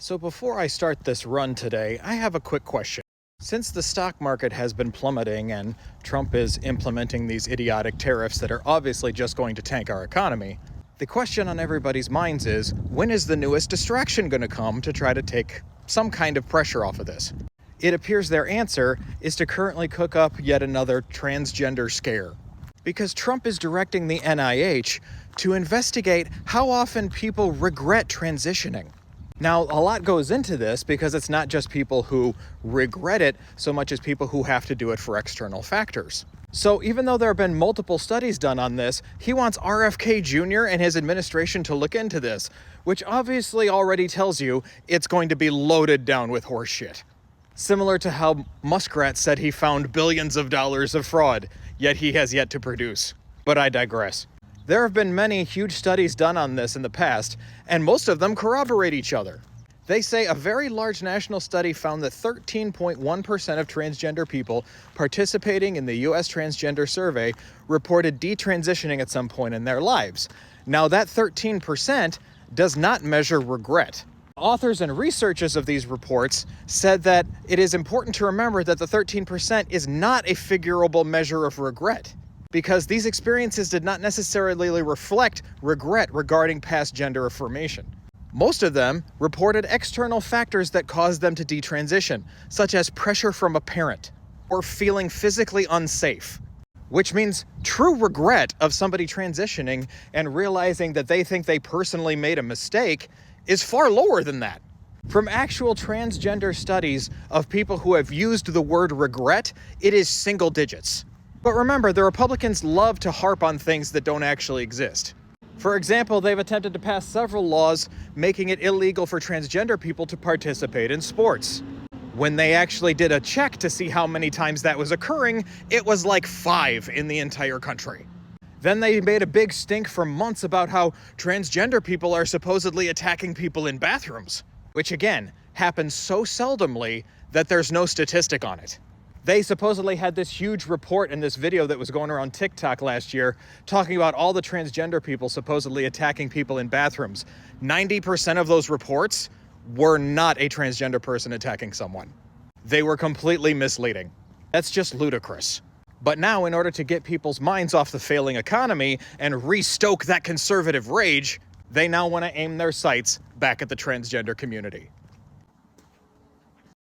So before I start this run today, I have a quick question. Since the stock market has been plummeting and Trump is implementing these idiotic tariffs that are obviously just going to tank our economy, the question on everybody's minds is, when is the newest distraction going to come to try to take some kind of pressure off of this? It appears their answer is to currently cook up yet another transgender scare. Because Trump is directing the NIH to investigate how often people regret transitioning. Now, a lot goes into this because it's not just people who regret it so much as people who have to do it for external factors. So even though there have been multiple studies done on this, he wants RFK Jr. and his administration to look into this, which obviously already tells you it's going to be loaded down with horse shit. Similar to how Muskrat said he found billions of dollars of fraud, yet he has yet to produce. But I digress. There have been many huge studies done on this in the past, and most of them corroborate each other. They say a very large national study found that 13.1% of transgender people participating in the US transgender survey reported detransitioning at some point in their lives. Now that 13% does not measure regret. Authors and researchers of these reports said that it is important to remember that the 13% is not a figurable measure of regret, because these experiences did not necessarily reflect regret regarding past gender affirmation. Most of them reported external factors that caused them to detransition, such as pressure from a parent or feeling physically unsafe, which means true regret of somebody transitioning and realizing that they think they personally made a mistake is far lower than that. From actual transgender studies of people who have used the word regret, it is single digits. But remember, the Republicans love to harp on things that don't actually exist. For example, they've attempted to pass several laws making it illegal for transgender people to participate in sports. When they actually did a check to see how many times that was occurring, it was like 5 in the entire country. Then they made a big stink for months about how transgender people are supposedly attacking people in bathrooms, which again, happens so seldomly that there's no statistic on it. They supposedly had this huge report in this video that was going around TikTok last year talking about all the transgender people supposedly attacking people in bathrooms. 90% of those reports were not a transgender person attacking someone. They were completely misleading. That's just ludicrous. But now, in order to get people's minds off the failing economy and re-stoke that conservative rage, they now want to aim their sights back at the transgender community.